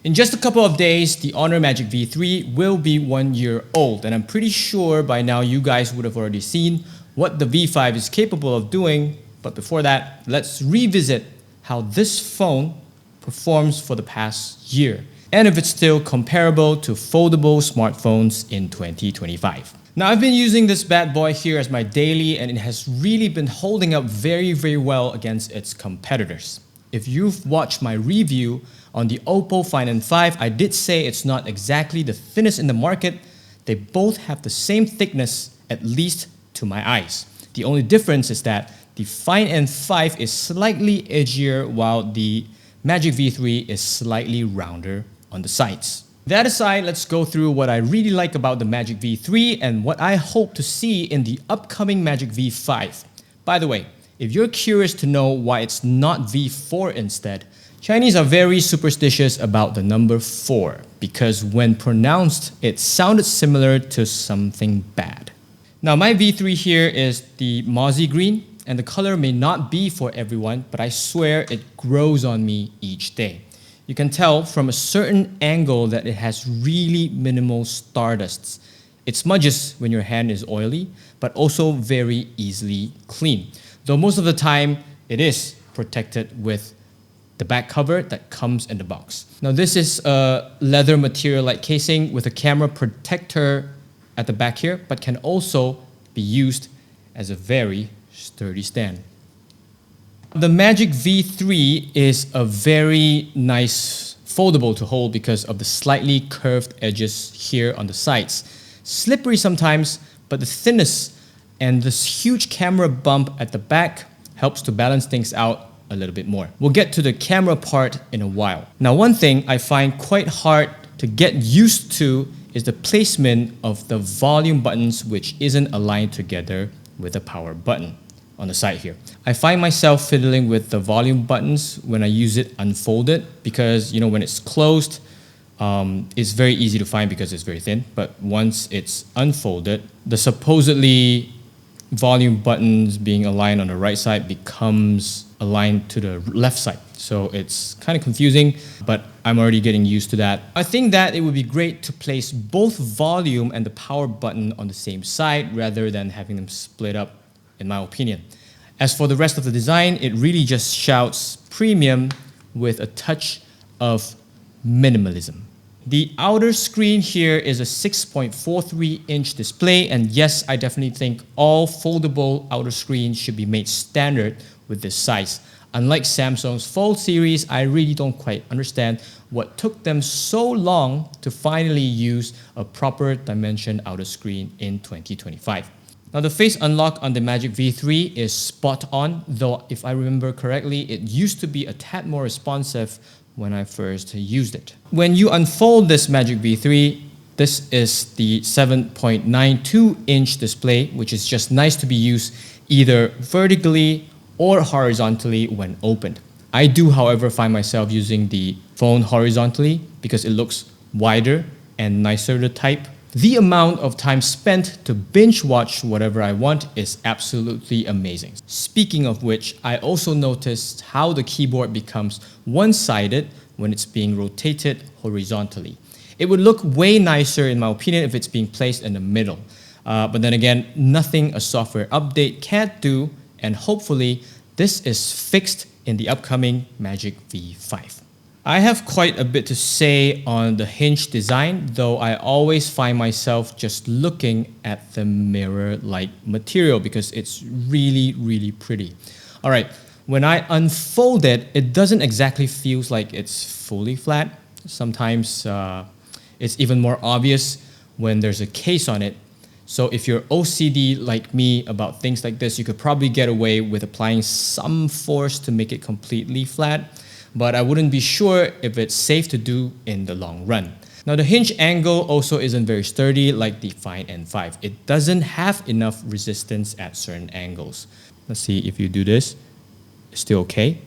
In just a couple of days, the Honor Magic V3 will be 1 year old, and I'm pretty sure by now you guys would have already seen what the V5 is capable of doing. But before that, let's revisit how this phone performs for the past year, and if it's still comparable to foldable smartphones in 2025. Now, I've been using this bad boy here as my daily, and it has really been holding up very well against its competitors. If you've watched my review on the Oppo Find N5, I did say it's not exactly the thinnest in the market. They both have the same thickness, at least to my eyes. The only difference is that the Find N5 is slightly edgier while the Magic V3 is slightly rounder on the sides. That aside, let's go through what I really like about the Magic V3 and what I hope to see in the upcoming Magic V5. By the way, if you're curious to know why it's not V4 instead, Chinese are very superstitious about the number 4 because when pronounced, it sounded similar to something bad. Now, my V3 here is the Mozzie Green, and the color may not be for everyone, but I swear it grows on me each day. You can tell from a certain angle that it has really minimal stardusts. It smudges when your hand is oily, but also very easily clean. Though most of the time, it is protected with the back cover that comes in the box. Now, this is a leather material-like casing with a camera protector at the back here, but can also be used as a very sturdy stand. The Magic V3 is a very nice foldable to hold because of the slightly curved edges here on the sides. Slippery sometimes, but the thinness and this huge camera bump at the back helps to balance things out a little bit more. We'll get to the camera part in a while. Now, one thing I find quite hard to get used to is the placement of the volume buttons, which isn't aligned together with the power button on the side here. I find myself fiddling with the volume buttons when I use it unfolded because, when it's closed, it's very easy to find because it's very thin. But once it's unfolded, the supposedly volume buttons being aligned on the right side becomes aligned to the left side. So it's kind of confusing, but I'm already getting used to that. I think that it would be great to place both volume and the power button on the same side rather than having them split up, in my opinion. As for the rest of the design, it really just shouts premium with a touch of minimalism. The outer screen here is a 6.43-inch display, and yes, I definitely think all foldable outer screens should be made standard with this size. Unlike Samsung's Fold series, I really don't quite understand what took them so long to finally use a proper dimension outer screen in 2025. Now, the face unlock on the Magic V3 is spot on, though if I remember correctly, it used to be a tad more responsive when I first used it. When you unfold this Magic V3, this is the 7.92-inch display, which is just nice to be used either vertically or horizontally when opened. I do, however, find myself using the phone horizontally because it looks wider and nicer to type. The amount of time spent to binge watch whatever I want is absolutely amazing. Speaking of which, I also noticed how the keyboard becomes one-sided when it's being rotated horizontally. It would look way nicer, in my opinion, if it's being placed in the middle. But then again, nothing a software update can't do, and hopefully this is fixed in the upcoming Magic V5. I have quite a bit to say on the Hinge design, though I always find myself just looking at the mirror-like material because it's really pretty. All right, when I unfold it, it doesn't exactly feel like it's fully flat. Sometimes it's even more obvious when there's a case on it. So if you're OCD like me about things like this, you could probably get away with applying some force to make it completely flat. But I wouldn't be sure if it's safe to do in the long run. Now, the hinge angle also isn't very sturdy like the Find N5. It doesn't have enough resistance at certain angles. Let's see if you do this, it's still okay,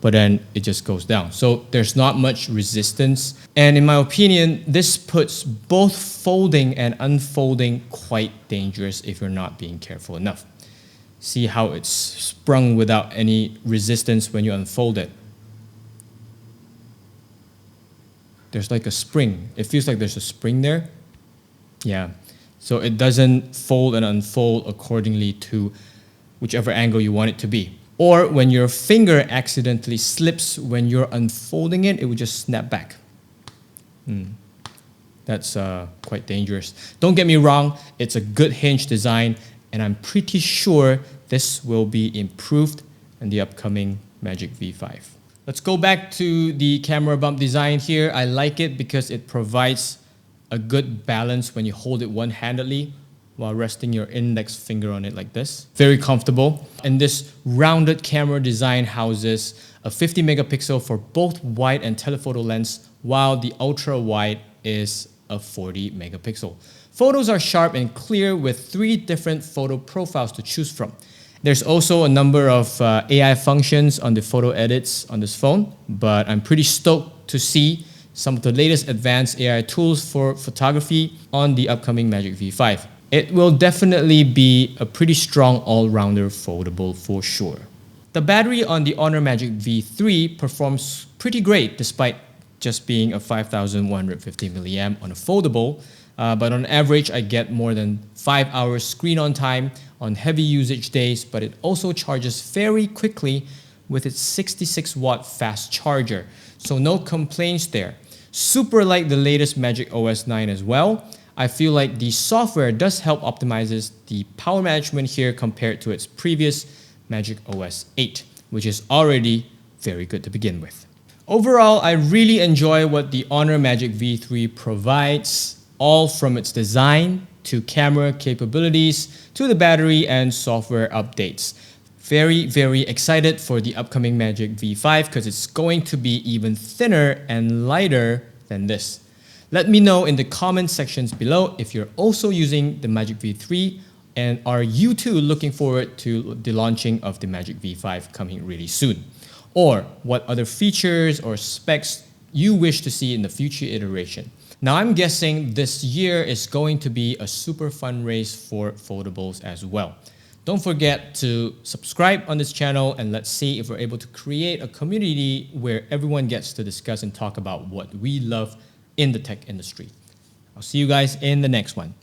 but then it just goes down. So there's not much resistance. And in my opinion, this puts both folding and unfolding quite dangerous if you're not being careful enough. See how it's sprung without any resistance when you unfold it. there's like a spring. It feels like there's a spring there. Yeah. So it doesn't fold and unfold accordingly to whichever angle you want it to be. Or when your finger accidentally slips when you're unfolding it, it would just snap back. That's quite dangerous. Don't get me wrong, it's a good hinge design, and I'm pretty sure this will be improved in the upcoming Magic V5. Let's go back to the camera bump design here. I like it because it provides a good balance when you hold it one-handedly while resting your index finger on it like this. Very comfortable. And this rounded camera design houses a 50 megapixel for both wide and telephoto lens, while the ultra wide is a 40 megapixel. Photos are sharp and clear with 3 different photo profiles to choose from. There's also a number of AI functions on the photo edits on this phone, but I'm pretty stoked to see some of the latest advanced AI tools for photography on the upcoming Magic V5. It will definitely be a pretty strong all-rounder foldable for sure. The battery on the Honor Magic V3 performs pretty great despite just being a 5150 milliamp on a foldable, but on average I get more than 5 hours screen on time on heavy usage days, but it also charges very quickly with its 66 watt fast charger, so no complaints there. Super like the latest Magic OS 9 as well. I feel like the software does help optimizes the power management here compared to its previous Magic OS 8, which is already very good to begin with. Overall, I really enjoy what the Honor Magic V3 provides, all from its design to camera capabilities to the battery and software updates. Very, very excited for the upcoming Magic V5 because it's going to be even thinner and lighter than this. Let me know in the comment sections below if you're also using the Magic V3, and are you too looking forward to the launching of the Magic V5 coming really soon? Or what other features or specs you wish to see in the future iteration. Now I'm guessing this year is going to be a super fun race for foldables as well. Don't forget to subscribe on this channel, and let's see if we're able to create a community where everyone gets to discuss and talk about what we love in the tech industry. I'll see you guys in the next one.